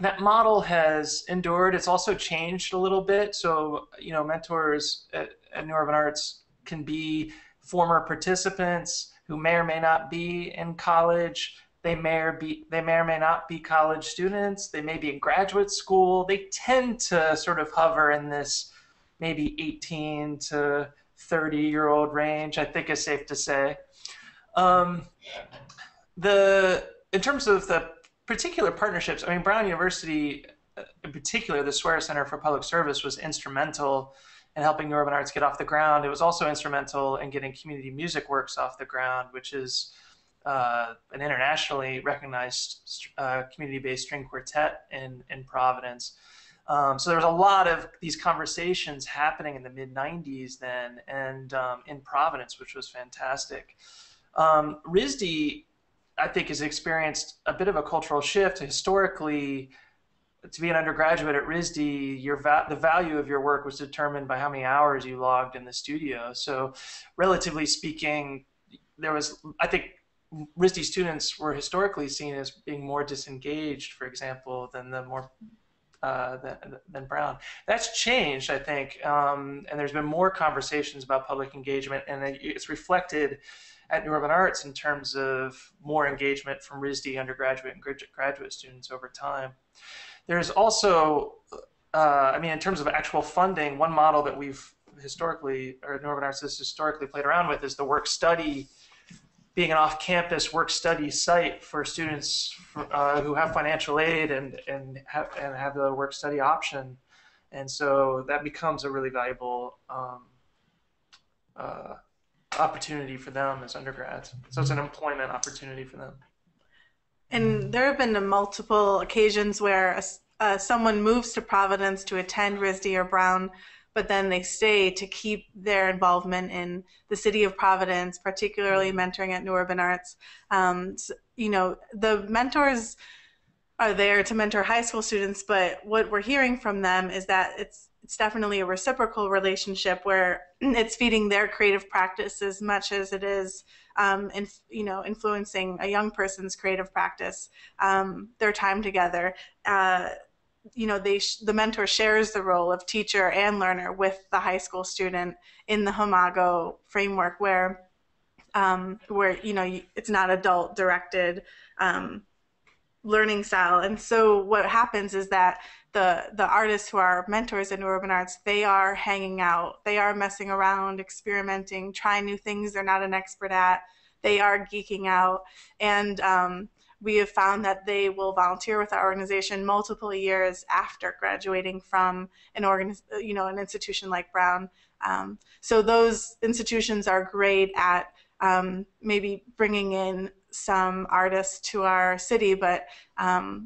that model has endured. It's also changed a little bit. So, mentors at New Urban Arts can be former participants who may or may not be in college, They may or may not be college students. They may be in graduate school. They tend to sort of hover in this maybe 18 to 30-year-old range, I think is safe to say. In terms of the particular partnerships, I mean, Brown University, in particular, the Swearer Center for Public Service was instrumental in helping New Urban Arts get off the ground. It was also instrumental in getting Community Music Works off the ground, which is an internationally recognized community-based string quartet in Providence. So there was a lot of these conversations happening in the mid-90s then, and in Providence, which was fantastic. RISD, I think, has experienced a bit of a cultural shift. Historically, to be an undergraduate at RISD, the value of your work was determined by how many hours you logged in the studio. So relatively speaking, I think RISD students were historically seen as being more disengaged, for example, than than Brown. That's changed, I think, and there's been more conversations about public engagement, and it's reflected at New Urban Arts in terms of more engagement from RISD undergraduate and graduate students over time. There's also, I mean, in terms of actual funding, one model that we've historically, or New Urban Arts has historically played around with, is the work study, being an off-campus work study site for students who have financial aid and have the work study option. And so that becomes a really valuable opportunity for them as undergrads. So it's an employment opportunity for them. And there have been multiple occasions where someone moves to Providence to attend RISD or Brown, but then they stay to keep their involvement in the city of Providence, particularly mentoring at New Urban Arts. You know, the mentors are there to mentor high school students, but what we're hearing from them is that it's definitely a reciprocal relationship where it's feeding their creative practice as much as it is influencing a young person's creative practice, their time together. The mentor shares the role of teacher and learner with the high school student in the HOMAGO framework where it's not adult directed learning style. And so what happens is that the artists who are mentors in Urban Arts, they are hanging out, they are messing around, experimenting, trying new things they're not an expert at, they are geeking out, and we have found that they will volunteer with our organization multiple years after graduating from an institution like Brown. So those institutions are great at maybe bringing in some artists to our city, but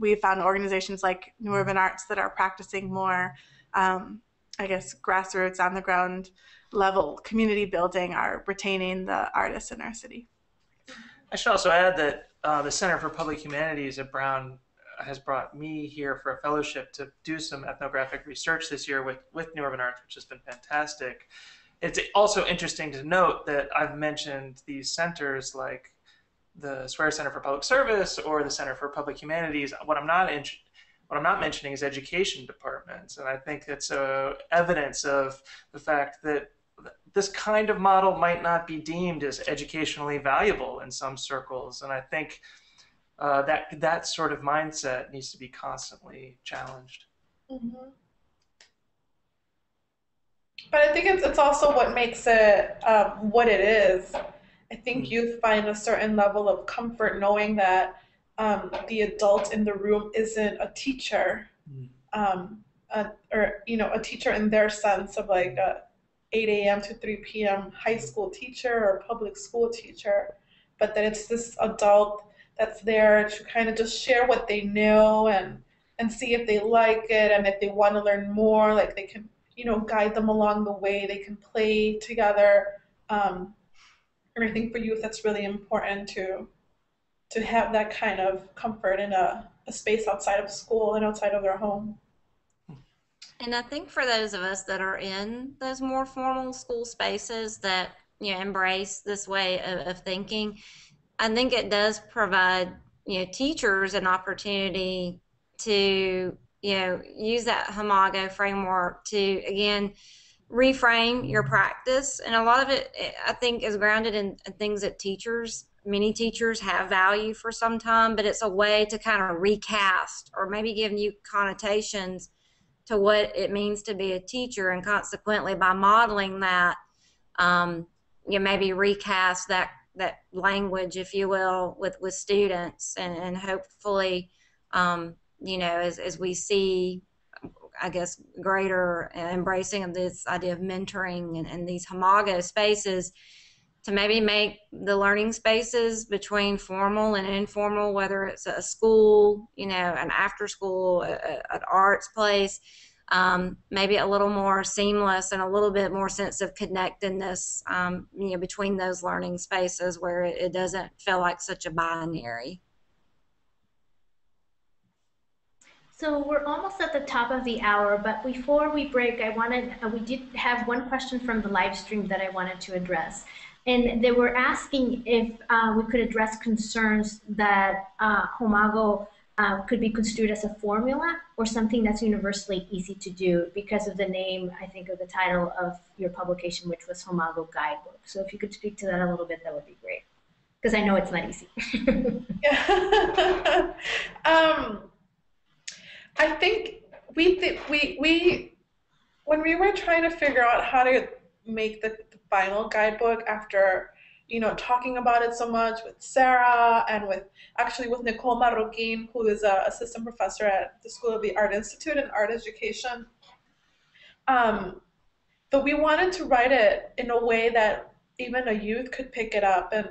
we have found organizations like New Urban Arts that are practicing more, grassroots, on the ground level community building are retaining the artists in our city. I should also add that the Center for Public Humanities at Brown has brought me here for a fellowship to do some ethnographic research this year with New Urban Arts, which has been fantastic. It's also interesting to note that I've mentioned these centers like the Swearer Center for Public Service or the Center for Public Humanities. What I'm not mentioning is education departments, and I think that's evidence of the fact that this kind of model might not be deemed as educationally valuable in some circles, and I think that sort of mindset needs to be constantly challenged. Mm-hmm. But I think it's also what makes it what it is. I think youth find a certain level of comfort knowing that the adult in the room isn't a teacher, or a teacher in their sense of like a 8 a.m. to 3 p.m. high school teacher or public school teacher, but that it's this adult that's there to kind of just share what they know and see if they like it, and if they want to learn more, like they can guide them along the way. They can play together. And I think for youth, that's really important to have that kind of comfort in a space outside of school and outside of their home. And I think for those of us that are in those more formal school spaces that embrace this way of thinking, I think it does provide teachers an opportunity to use that HOMAGO framework to again reframe your practice. And a lot of it, I think, is grounded in things that teachers many teachers have value for some time, but it's a way to kind of recast or maybe give new connotations to what it means to be a teacher, and consequently by modeling that, you maybe recast that language, if you will, with students, and hopefully, as we see, I guess, greater embracing of this idea of mentoring and these HOMAGO spaces, to maybe make the learning spaces between formal and informal, whether it's a school, an after school, an arts place, maybe a little more seamless and a little bit more sense of connectedness, between those learning spaces, where it doesn't feel like such a binary. So we're almost at the top of the hour, but before we break, we did have one question from the live stream that I wanted to address. And they were asking if we could address concerns that HOMAGO could be construed as a formula or something that's universally easy to do, because of the name, I think, of the title of your publication, which was HOMAGO Guidebook. So if you could speak to that a little bit, that would be great, because I know it's not easy. Yeah. I think we when we were trying to figure out how to make the final guidebook, after talking about it so much with Sarah and with Nicole Marroquin, who is an assistant professor at the School of the Art Institute in art education, but we wanted to write it in a way that even a youth could pick it up and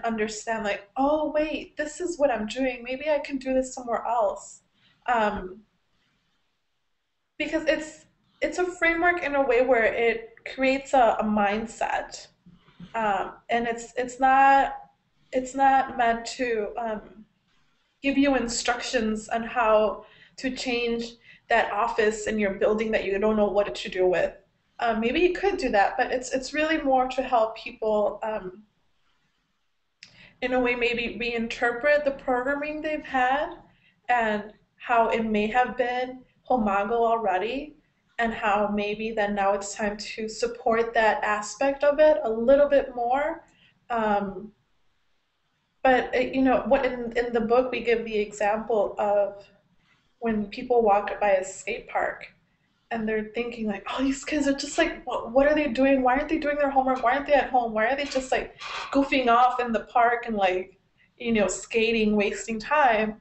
understand, like, oh wait, this is what I'm doing, maybe I can do this somewhere else. Because it's a framework in a way where it creates a mindset, and it's not meant to give you instructions on how to change that office in your building that you don't know what to do with. Maybe you could do that, but it's really more to help people in a way maybe reinterpret the programming they've had, and how it may have been HOMAGO already, and how maybe then now it's time to support that aspect of it a little bit more. But what in the book we give the example of when people walk by a skate park and they're thinking, like, oh, these kids are just like, what are they doing? Why aren't they doing their homework? Why aren't they at home? Why are they just like goofing off in the park and like, skating, wasting time?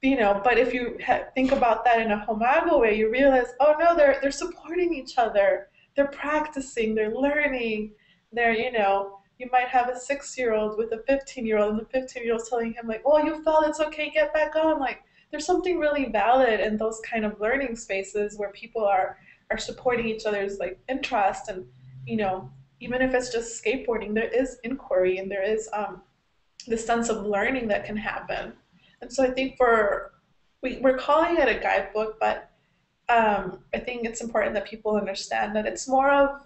But if you think about that in a HOMAGO way, you realize, oh no, they're supporting each other. They're practicing, they're learning. You might have a 6-year-old with a 15-year-old, and the 15-year-old's telling him, like, oh, you fell, it's okay, get back on. Like, there's something really valid in those kind of learning spaces where people are supporting each other's like interest, and even if it's just skateboarding, there is inquiry, and there is the sense of learning that can happen. And so I think we're calling it a guidebook, but I think it's important that people understand that it's more of,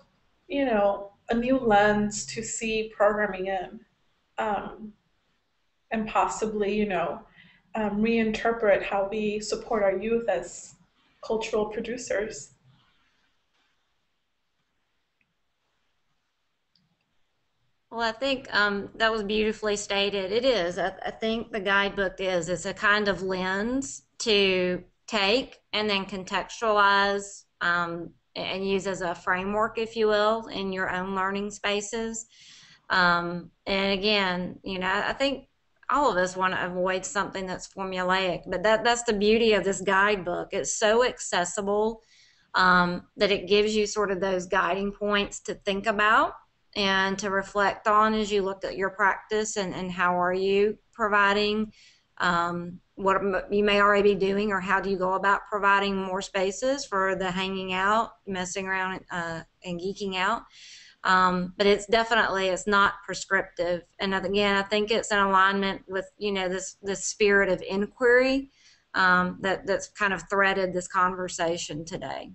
a new lens to see programming in, and possibly, reinterpret how we support our youth as cultural producers. Well, I think that was beautifully stated. It is. I think the guidebook it's a kind of lens to take and then contextualize and use as a framework, if you will, in your own learning spaces. And again, I think all of us want to avoid something that's formulaic, but that's the beauty of this guidebook. It's so accessible that it gives you sort of those guiding points to think about and to reflect on as you look at your practice, and how are you providing what you may already be doing, or how do you go about providing more spaces for the hanging out, messing around, and geeking out. But it's not prescriptive. And again, I think it's in alignment with, this spirit of inquiry that's kind of threaded this conversation today.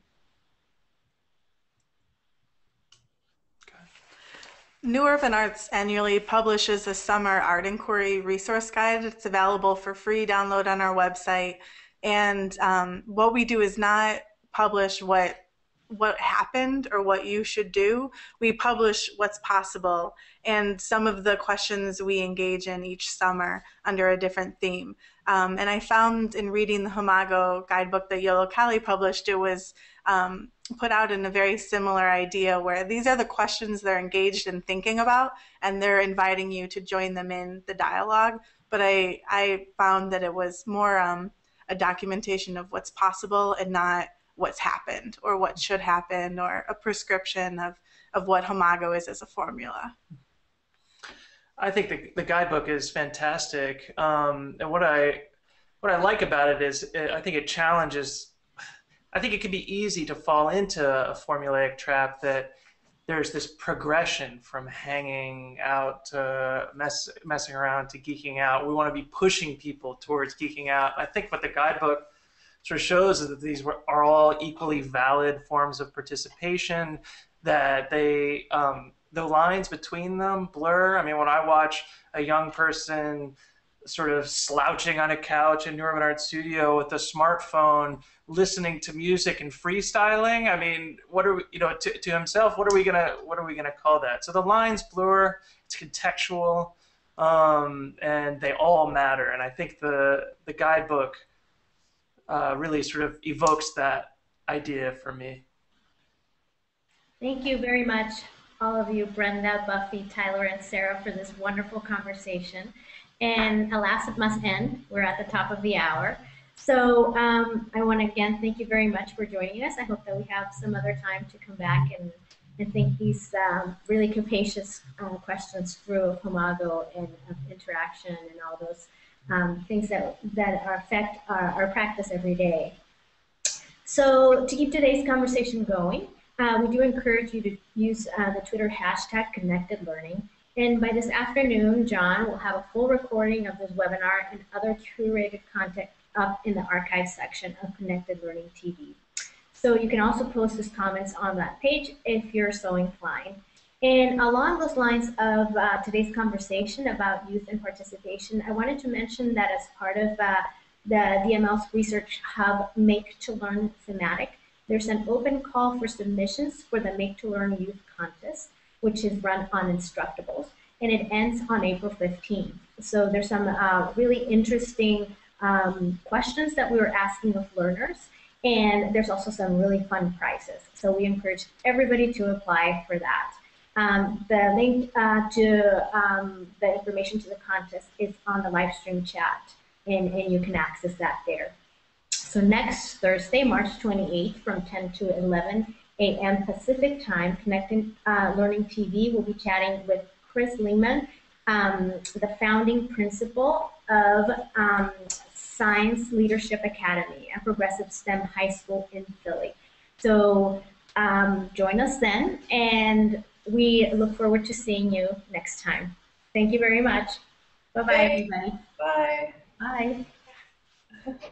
New Urban Arts annually publishes a summer art inquiry resource guide. It's available for free download on our website. And what we do is not publish what what happened or what you should do. We publish what's possible and some of the questions we engage in each summer under a different theme. And I found in reading the HOMAGO Guidebook that Yollocali published, it was put out in a very similar idea where these are the questions they're engaged in thinking about, and they're inviting you to join them in the dialogue. But I found that it was more a documentation of what's possible and not what's happened or what should happen or a prescription of what HOMAGO is as a formula. I think the guidebook is fantastic, and what I like about it is I think it challenges. I think it can be easy to fall into a formulaic trap that there's this progression from hanging out to messing around to geeking out. We want to be pushing people towards geeking out. I think what the guidebook sort of shows is that these are all equally valid forms of participation, that they the lines between them blur. I mean, when I watch a young person sort of slouching on a couch in New Urban Art Studio with a smartphone, listening to music and freestyling, I mean, what are we, to himself, what are we gonna call that? So the lines blur. It's contextual, and they all matter. And I think the guidebook really sort of evokes that idea for me. Thank you very much, all of you, Brenda, Buffy, Tyler, and Sarah, for this wonderful conversation. And alas, it must end. We're at the top of the hour. So I want to again thank you very much for joining us. I hope that we have some other time to come back and think these really capacious questions through of HOMAGO and of interaction and all those things that affect our practice every day. So to keep today's conversation going, we do encourage you to use the Twitter hashtag #ConnectedLearning. And by this afternoon, John will have a full recording of this webinar and other curated content up in the archive section of Connected Learning TV. So you can also post his comments on that page if you're so inclined. And along those lines of today's conversation about youth and participation, I wanted to mention that as part of the DML's Research Hub Make to Learn thematic, there's an open call for submissions for the Make to Learn Youth Contest, which is run on Instructables, and it ends on April 15th. So there's some really interesting questions that we were asking of learners, and there's also some really fun prizes. So we encourage everybody to apply for that. The link to the information to the contest is on the live stream chat, and you can access that there. So next Thursday, March 28th, from 10 to 11 a.m. Pacific time, Connected Learning TV will be chatting with Chris Lehman, the founding principal of Science Leadership Academy, a progressive STEM high school in Philly. So join us then, and we look forward to seeing you next time. Thank you very much. Bye-bye, everybody. Bye. Bye.